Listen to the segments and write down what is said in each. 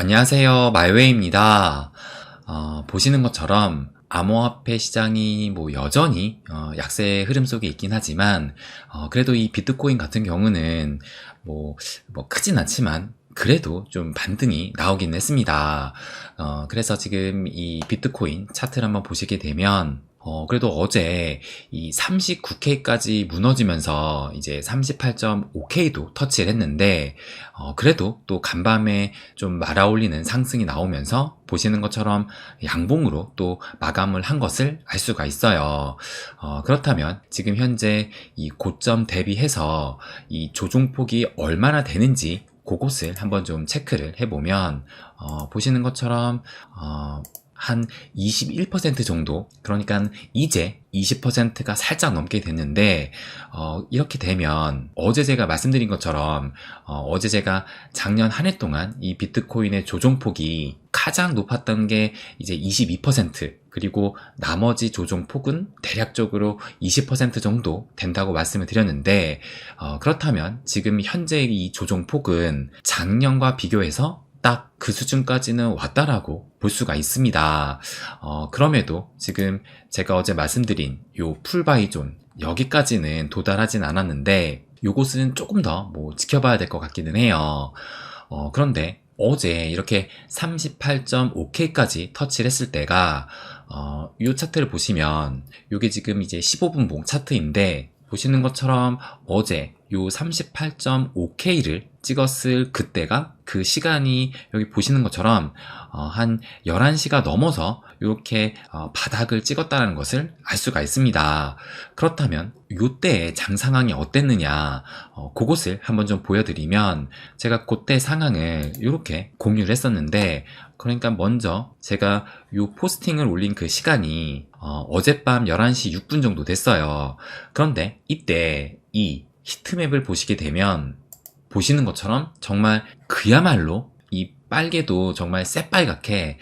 안녕하세요. 말웨이입니다. 보시는 것처럼 암호화폐 시장이 여전히 약세의 흐름 속에 있긴 하지만 그래도 이 비트코인 같은 경우는 뭐, 크진 않지만 그래도 좀 반등이 나오긴 했습니다. 그래서 지금 이 비트코인 차트를 한번 보시게 되면 그래도 어제 이 39K까지 무너지면서 이제 38.5K도 터치를 했는데, 그래도 또 간밤에 좀 말아올리는 상승이 나오면서 보시는 것처럼 양봉으로 또 마감을 한 것을 알 수가 있어요. 그렇다면 지금 현재 이 고점 대비해서 이 조종폭이 얼마나 되는지 그것을 한번 좀 체크를 해보면, 보시는 것처럼, 한 21% 정도, 그러니까 이제 20%가 살짝 넘게 됐는데, 이렇게 되면 어제 제가 말씀드린 것처럼 어제 제가 작년 한 해 동안 이 비트코인의 조종폭이 가장 높았던 게 이제 22%, 그리고 나머지 조종폭은 대략적으로 20% 정도 된다고 말씀을 드렸는데, 그렇다면 지금 현재 이 조종폭은 작년과 비교해서 딱 그 수준까지는 왔다라고 볼 수가 있습니다. 그럼에도 지금 제가 어제 말씀드린 요 풀바이존 여기까지는 도달하진 않았는데 요것은 조금 더 지켜봐야 될 것 같기는 해요. 그런데 어제 이렇게 38.5K까지 터치를 했을 때가 이 차트를 보시면 요게 지금 이제 15분봉 차트인데, 보시는 것처럼 어제 요 38.5K를 찍었을 그때가 그 시간이 여기 보시는 것처럼 한 11시가 넘어서 이렇게 바닥을 찍었다는 것을 알 수가 있습니다. 그렇다면 요때의 장 상황이 어땠느냐, 그것을 한번 좀 보여드리면, 제가 그때 상황을 이렇게 공유를 했었는데, 그러니까 먼저 제가 요 포스팅을 올린 그 시간이 어젯밤 11시 6분 정도 됐어요. 그런데 이때 이 히트맵을 보시게 되면 보시는 것처럼 정말 그야말로 이 빨개도 정말 새빨갛게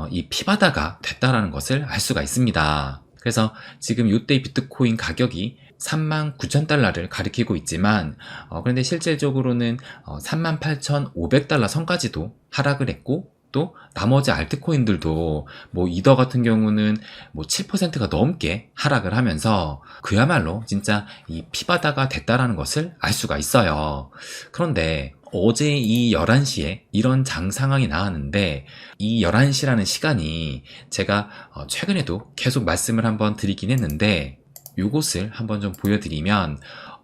이 피바다가 됐다라는 것을 알 수가 있습니다. 그래서 지금 이때 비트코인 가격이 39,000달러를 가리키고 있지만, 그런데 실질적으로는 38,500달러 선까지도 하락을 했고, 또 나머지 알트코인들도 이더 같은 경우는 7%가 넘게 하락을 하면서 그야말로 진짜 이 피바다가 됐다라는 것을 알 수가 있어요. 그런데 어제 이 11시에 이런 장 상황이 나왔는데, 이 11시라는 시간이 제가 최근에도 계속 말씀을 한번 드리긴 했는데, 요것을 한번 좀 보여드리면,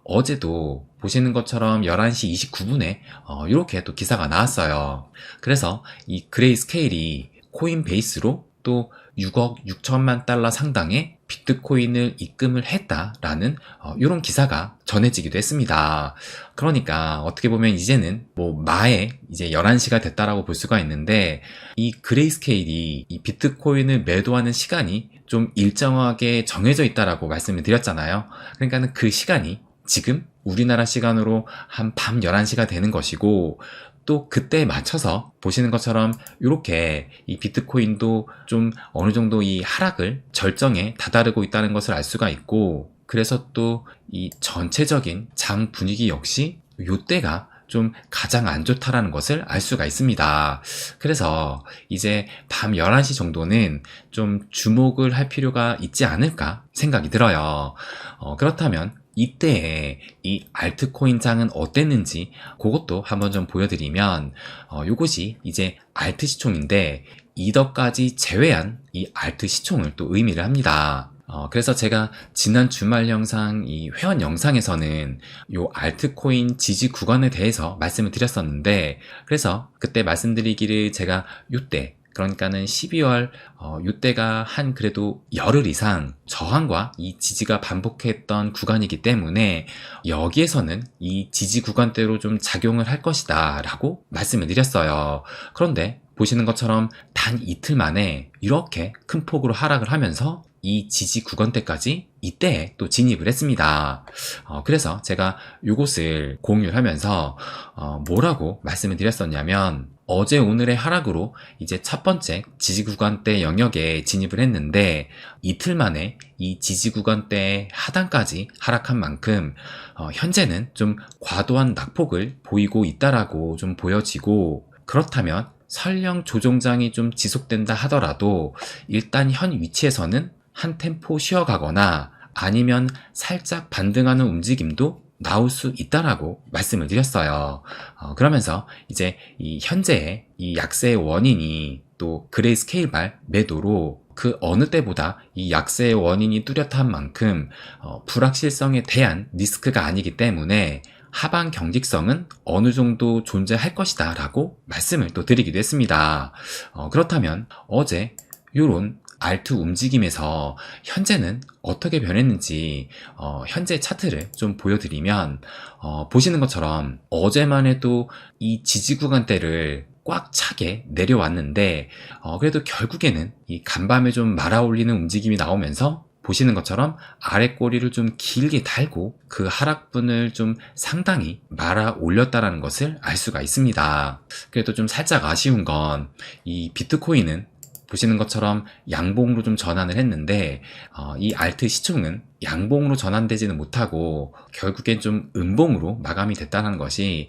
어제도 보시는 것처럼 11시 29분에 이렇게 또 기사가 나왔어요. 그래서 이 그레이스케일이 코인베이스로 또 6억 6천만 달러 상당의 비트코인을 입금을 했다라는 이런 기사가 전해지기도 했습니다. 그러니까 어떻게 보면 이제는 마에 이제 11시가 됐다라고 볼 수가 있는데, 이 그레이스케일이 이 비트코인을 매도하는 시간이 좀 일정하게 정해져 있다라고 말씀을 드렸잖아요. 그러니까는 그 시간이 지금 우리나라 시간으로 한 밤 11시가 되는 것이고, 또 그때에 맞춰서 보시는 것처럼 이렇게 이 비트코인도 좀 어느 정도 이 하락을 절정에 다다르고 있다는 것을 알 수가 있고, 그래서 또 이 전체적인 장 분위기 역시 이때가 좀 가장 안 좋다라는 것을 알 수가 있습니다. 그래서 이제 밤 11시 정도는 좀 주목을 할 필요가 있지 않을까 생각이 들어요. 그렇다면 이때에 이 알트코인 장은 어땠는지 그것도 한번 좀 보여드리면, 요것이 이제 알트 시총인데 이더까지 제외한 이 알트 시총을 또 의미를 합니다. 그래서 제가 지난 주말 영상 이 회원 영상에서는 요 알트코인 지지 구간에 대해서 말씀을 드렸었는데, 그래서 그때 말씀드리기를 제가 요때, 그러니까는 12월 이때가 한 그래도 열흘 이상 저항과 이 지지가 반복했던 구간이기 때문에 여기에서는 이 지지 구간대로 좀 작용을 할 것이다 라고 말씀을 드렸어요. 그런데 보시는 것처럼 단 이틀 만에 이렇게 큰 폭으로 하락을 하면서 이 지지 구간대까지 이때 또 진입을 했습니다. 그래서 제가 이것을 공유를 하면서 뭐라고 말씀을 드렸었냐면, 어제 오늘의 하락으로 이제 첫 번째 지지 구간대 영역에 진입을 했는데, 이틀 만에 이 지지 구간대 하단까지 하락한 만큼 현재는 좀 과도한 낙폭을 보이고 있다라고 좀 보여지고, 그렇다면 설령 조정장이 좀 지속된다 하더라도 일단 현 위치에서는 한 템포 쉬어가거나 아니면 살짝 반등하는 움직임도 나올 수 있다라고 말씀을 드렸어요. 그러면서 이제 이 현재의 이 약세의 원인이 또 그레이스케일발 매도로 그 어느 때보다 이 약세의 원인이 뚜렷한 만큼 불확실성에 대한 리스크가 아니기 때문에 하방 경직성은 어느 정도 존재할 것이다 라고 말씀을 또 드리기도 했습니다. 그렇다면 어제 요런 R2 움직임에서 현재는 어떻게 변했는지 현재 차트를 좀 보여드리면 보시는 것처럼 어제만 해도 이 지지 구간대를 꽉 차게 내려왔는데 그래도 결국에는 이 간밤에 좀 말아올리는 움직임이 나오면서 보시는 것처럼 아래 꼬리를 좀 길게 달고 그 하락분을 좀 상당히 말아 올렸다라는 것을 알 수가 있습니다. 그래도 좀 살짝 아쉬운 건 이 비트코인은 보시는 것처럼 양봉으로 좀 전환을 했는데 이 알트 시총은 양봉으로 전환되지는 못하고 결국엔 좀 음봉으로 마감이 됐다는 것이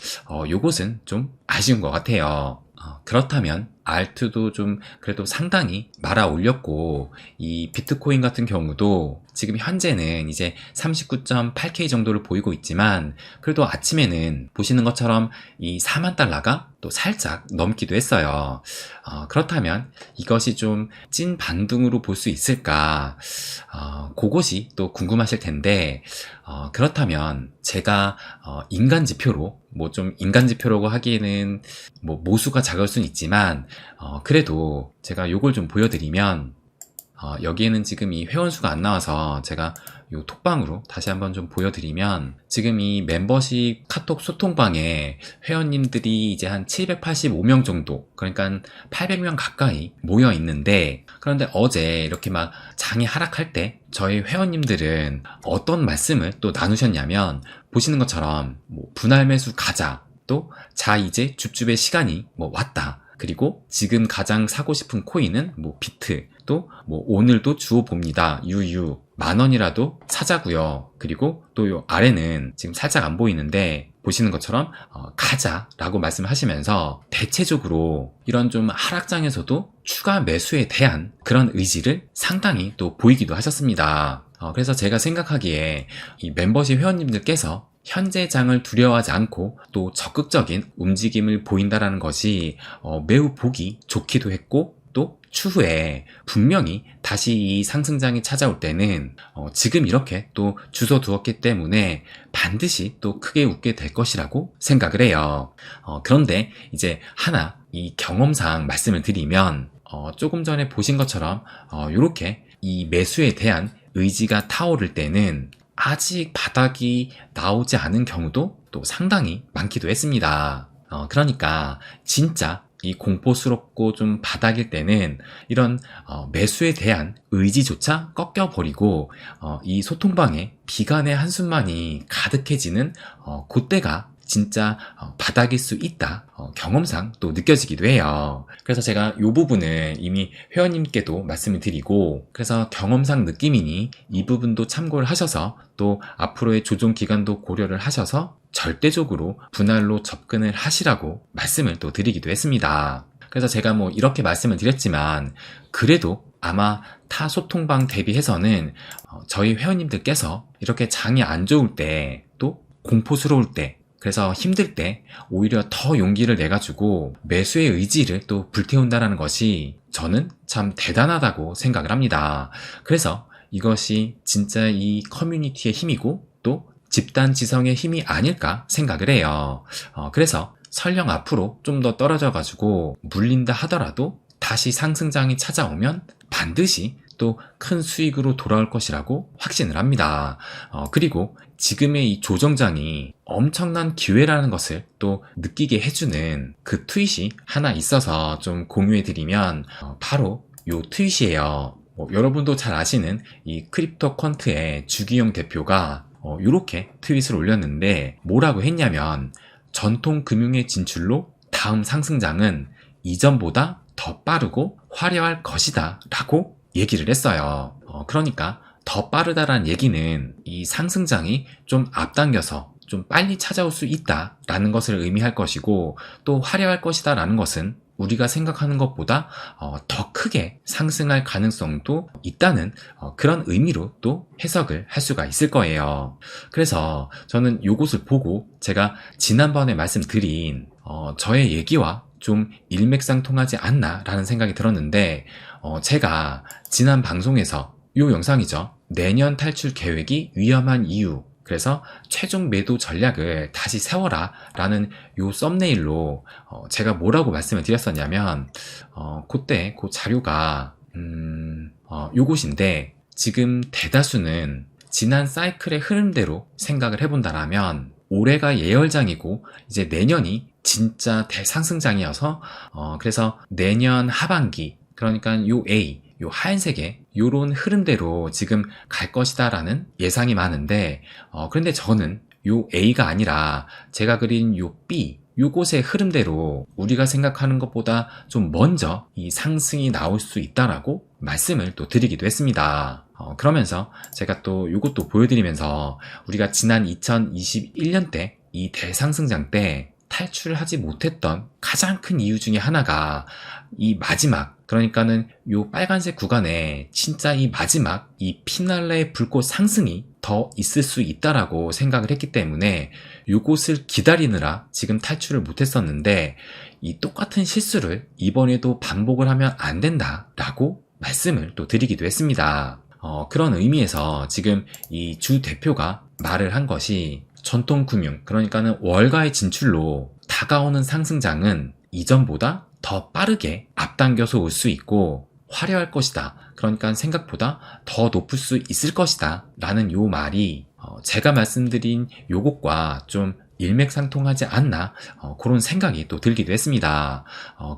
요것은 좀 아쉬운 것 같아요. 그렇다면 알트도 좀 그래도 상당히 말아 올렸고 이 비트코인 같은 경우도 지금 현재는 이제 39.8K 정도를 보이고 있지만 그래도 아침에는 보시는 것처럼 이 4만 달러가 또 살짝 넘기도 했어요. 그렇다면 이것이 좀 찐 반등으로 볼 수 있을까? 그것이 또 궁금하실 텐데 그렇다면 제가 인간 지표로 뭐 좀 인간 지표라고 하기에는 뭐 모수가 작을 수는 있지만 그래도 제가 요걸 좀 보여드리면 여기에는 지금 이 회원수가 안 나와서 제가 요 톡방으로 다시 한번 좀 보여드리면 지금 이 멤버십 카톡 소통방에 회원님들이 이제 한 785명 정도 그러니까 800명 가까이 모여 있는데 그런데 어제 이렇게 막 장이 하락할 때 저희 회원님들은 어떤 말씀을 또 나누셨냐면 보시는 것처럼 뭐 분할 매수 가자 또 자 이제 줍줍의 시간이 뭐 왔다 그리고 지금 가장 사고 싶은 코인은 뭐 비트 또 뭐 오늘도 주워 봅니다 유유 10,000원이라도 사자고요. 그리고 또 요 아래는 지금 살짝 안 보이는데 보시는 것처럼 가자라고 말씀하시면서 대체적으로 이런 좀 하락장에서도 추가 매수에 대한 그런 의지를 상당히 또 보이기도 하셨습니다. 그래서 제가 생각하기에 이 멤버십 회원님들께서 현재 장을 두려워하지 않고 또 적극적인 움직임을 보인다라는 것이 매우 보기 좋기도 했고 또 추후에 분명히 다시 이 상승장이 찾아올 때는 지금 이렇게 또 주워 두었기 때문에 반드시 또 크게 웃게 될 것이라고 생각을 해요. 그런데 이제 하나 이 경험상 말씀을 드리면 조금 전에 보신 것처럼 이렇게 이 매수에 대한 의지가 타오를 때는 아직 바닥이 나오지 않은 경우도 또 상당히 많기도 했습니다. 그러니까 진짜 이 공포스럽고 좀 바닥일 때는 이런 매수에 대한 의지조차 꺾여버리고 이 소통방에 비관의 한숨만이 가득해지는 그때가 진짜 바닥일 수 있다 경험상 또 느껴지기도 해요. 그래서 제가 이 부분을 이미 회원님께도 말씀을 드리고 그래서 경험상 느낌이니 이 부분도 참고를 하셔서 또 앞으로의 조정 기간도 고려를 하셔서 절대적으로 분할로 접근을 하시라고 말씀을 또 드리기도 했습니다. 그래서 제가 뭐 이렇게 말씀을 드렸지만 그래도 아마 타 소통방 대비해서는 저희 회원님들께서 이렇게 장이 안 좋을 때 또 공포스러울 때 그래서 힘들 때 오히려 더 용기를 내가지고 매수의 의지를 또 불태운다는 것이 저는 참 대단하다고 생각을 합니다. 그래서 이것이 진짜 이 커뮤니티의 힘이고 또 집단 지성의 힘이 아닐까 생각을 해요. 그래서 설령 앞으로 좀 더 떨어져가지고 물린다 하더라도 다시 상승장이 찾아오면 반드시 또 큰 수익으로 돌아올 것이라고 확신을 합니다. 그리고 지금의 이 조정장이 엄청난 기회라는 것을 또 느끼게 해주는 그 트윗이 하나 있어서 좀 공유해드리면 바로 요 트윗이에요. 여러분도 잘 아시는 이 크립토 퀀트의 주기용 대표가 이렇게 트윗을 올렸는데 뭐라고 했냐면 전통 금융의 진출로 다음 상승장은 이전보다 더 빠르고 화려할 것이다 라고 얘기를 했어요. 그러니까 더 빠르다란 얘기는 이 상승장이 좀 앞당겨서 좀 빨리 찾아올 수 있다라는 것을 의미할 것이고, 또 화려할 것이다라는 것은 우리가 생각하는 것보다 더 크게 상승할 가능성도 있다는 그런 의미로 또 해석을 할 수가 있을 거예요. 그래서 저는 이것을 보고 제가 지난번에 말씀드린 저의 얘기와 좀 일맥상통하지 않나 라는 생각이 들었는데, 제가 지난 방송에서 이 영상이죠. 내년 탈출 계획이 위험한 이유, 그래서 최종 매도 전략을 다시 세워라 라는 요 썸네일로 제가 뭐라고 말씀을 드렸었냐면, 그때 그 자료가 요것인데, 지금 대다수는 지난 사이클의 흐름대로 생각을 해본다라면 올해가 예열장이고 이제 내년이 진짜 대상승장이어서 그래서 내년 하반기, 그러니까 요 A, 요 하얀색의 요런 흐름대로 지금 갈 것이다 라는 예상이 많은데, 그런데 저는 요 A가 아니라 제가 그린 요 B, 요곳의 흐름대로 우리가 생각하는 것보다 좀 먼저 이 상승이 나올 수 있다라고 말씀을 또 드리기도 했습니다. 그러면서 제가 또 요것도 보여드리면서, 우리가 지난 2021년 때 이 대상승장 때 탈출하지 못했던 가장 큰 이유 중에 하나가 이 마지막, 그러니까는 요 빨간색 구간에 진짜 이 마지막 이 피날레 불꽃 상승이 더 있을 수 있다라고 생각을 했기 때문에 요것을 기다리느라 지금 탈출을 못했었는데, 이 똑같은 실수를 이번에도 반복을 하면 안 된다라고 말씀을 또 드리기도 했습니다. 그런 의미에서 지금 이 주 대표가 말을 한 것이, 전통금융, 그러니까는 월가의 진출로 다가오는 상승장은 이전보다 더 빠르게 앞당겨서 올 수 있고 화려할 것이다. 그러니까 생각보다 더 높을 수 있을 것이다 라는 요 말이 제가 말씀드린 요것과 좀 일맥상통하지 않나, 그런 생각이 또 들기도 했습니다.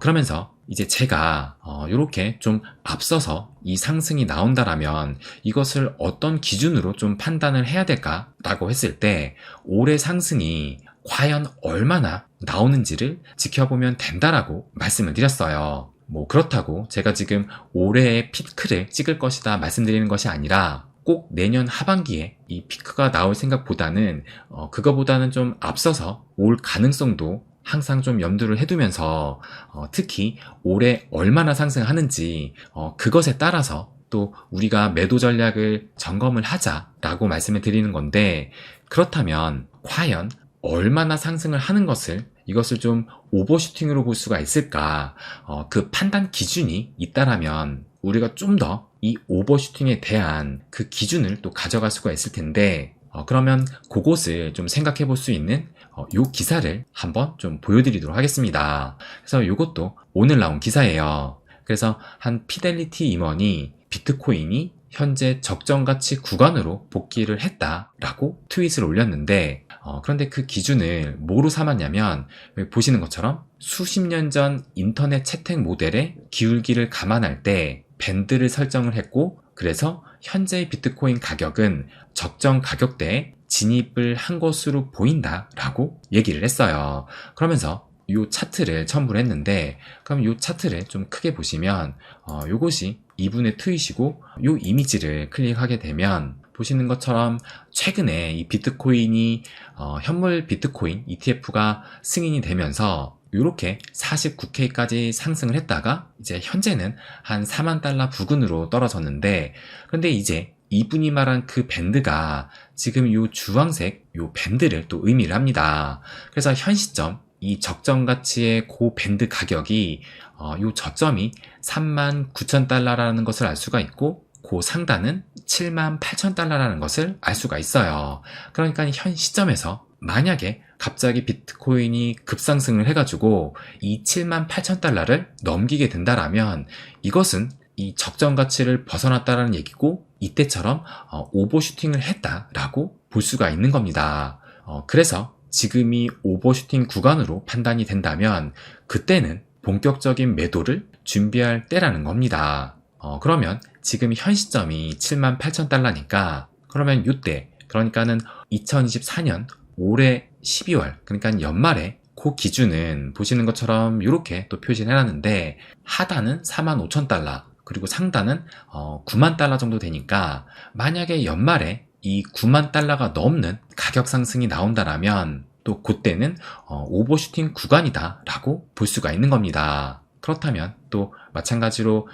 그러면서 이제 제가 이렇게 좀 앞서서 이 상승이 나온다라면 이것을 어떤 기준으로 좀 판단을 해야 될까라고 했을 때, 올해 상승이 과연 얼마나 나오는지를 지켜보면 된다라고 말씀을 드렸어요. 뭐 그렇다고 제가 지금 올해의 피크를 찍을 것이다 말씀드리는 것이 아니라, 꼭 내년 하반기에 이 피크가 나올 생각보다는 그거보다는 좀 앞서서 올 가능성도 항상 좀 염두를 해두면서 특히 올해 얼마나 상승하는지 그것에 따라서 또 우리가 매도 전략을 점검을 하자라고 말씀을 드리는 건데, 그렇다면 과연 얼마나 상승을 하는 것을, 이것을 좀 오버슈팅으로 볼 수가 있을까, 그 판단 기준이 있다라면 우리가 좀 더 이 오버슈팅에 대한 그 기준을 또 가져갈 수가 있을 텐데, 그러면 그것을 좀 생각해 볼 수 있는 요 기사를 한번 좀 보여드리도록 하겠습니다. 그래서 요것도 오늘 나온 기사예요. 그래서 한 피델리티 임원이 비트코인이 현재 적정가치 구간으로 복귀를 했다라고 트윗을 올렸는데, 그런데 그 기준을 뭐로 삼았냐면, 보시는 것처럼 수십 년 전 인터넷 채택 모델의 기울기를 감안할 때 밴드를 설정을 했고, 그래서 현재의 비트코인 가격은 적정 가격대에 진입을 한 것으로 보인다라고 얘기를 했어요. 그러면서 이 차트를 첨부를 했는데, 그럼 이 차트를 좀 크게 보시면 이것이 이분의 트윗이고, 이 이미지를 클릭하게 되면 보시는 것처럼 최근에 이 비트코인이 현물 비트코인 ETF가 승인이 되면서 이렇게 49K까지 상승을 했다가 이제 현재는 한 4만 달러 부근으로 떨어졌는데, 그런데 이제 이분이 말한 그 밴드가 지금 요 주황색 요 밴드를 또 의미를 합니다. 그래서 현 시점 이 적정 가치의 그 밴드 가격이 요 저점이 39,000달러라는 것을 알 수가 있고, 그 상단은 78,000달러라는 것을 알 수가 있어요. 그러니까 현 시점에서 만약에 갑자기 비트코인이 급상승을 해가지고 이 78,000달러를 넘기게 된다라면 이것은 이 적정 가치를 벗어났다라는 얘기고, 이때처럼 오버슈팅을 했다라고 볼 수가 있는 겁니다. 그래서 지금이 오버슈팅 구간으로 판단이 된다면 그때는 본격적인 매도를 준비할 때라는 겁니다. 그러면 지금 현 시점이 78,000달러니까 그러면 이때, 그러니까는 2024년 올해 12월, 그러니까 연말에 그 기준은 보시는 것처럼 이렇게 또 표시를 해놨는데, 하단은 45,000달러, 그리고 상단은 9만 달러 정도 되니까, 만약에 연말에 이 9만 달러가 넘는 가격 상승이 나온다라면 또 그때는 오버슈팅 구간이다 라고 볼 수가 있는 겁니다. 그렇다면 또 마찬가지로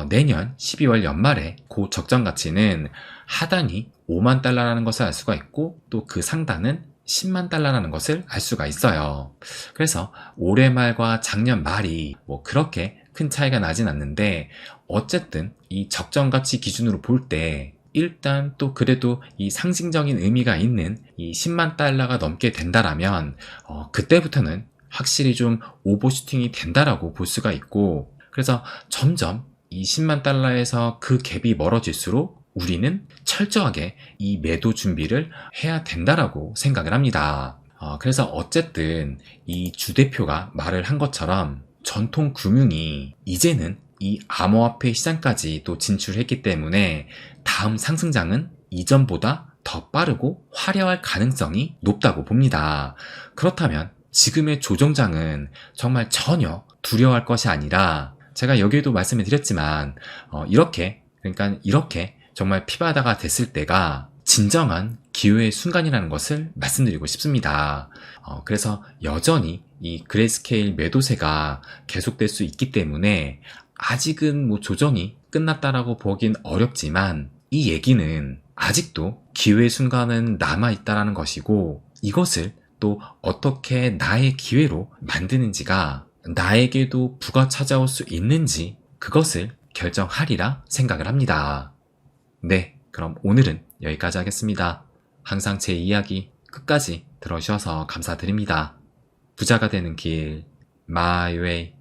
내년 12월 연말에 그 적정 가치는 하단이 5만 달러라는 것을 알 수가 있고 또 그 상단은 10만 달러라는 것을 알 수가 있어요. 그래서 올해 말과 작년 말이 뭐 그렇게 큰 차이가 나진 않는데 어쨌든 이 적정 가치 기준으로 볼 때 일단 또 그래도 이 상징적인 의미가 있는 이 10만 달러가 넘게 된다라면 그때부터는 확실히 좀 오버슈팅이 된다라고 볼 수가 있고, 그래서 점점 이 10만 달러에서 그 갭이 멀어질수록 우리는 철저하게 이 매도 준비를 해야 된다라고 생각을 합니다. 그래서 어쨌든 이 주 대표가 말을 한 것처럼 전통 금융이 이제는 이 암호화폐 시장까지 또 진출했기 때문에 다음 상승장은 이전보다 더 빠르고 화려할 가능성이 높다고 봅니다. 그렇다면 지금의 조정장은 정말 전혀 두려워할 것이 아니라 제가 여기에도 말씀을 드렸지만 그러니까 이렇게 정말 피바다가 됐을 때가 진정한 기회의 순간이라는 것을 말씀드리고 싶습니다. 그래서 여전히 이 그레이스케일 매도세가 계속될 수 있기 때문에 아직은 뭐 조정이 끝났다라고 보긴 어렵지만 이 얘기는 아직도 기회의 순간은 남아있다라는 것이고, 이것을 또 어떻게 나의 기회로 만드는지가 나에게도 부가 찾아올 수 있는지 그것을 결정하리라 생각을 합니다. 네, 그럼 오늘은 여기까지 하겠습니다. 항상 제 이야기 끝까지 들어주셔서 감사드립니다. 부자가 되는 길, My Way.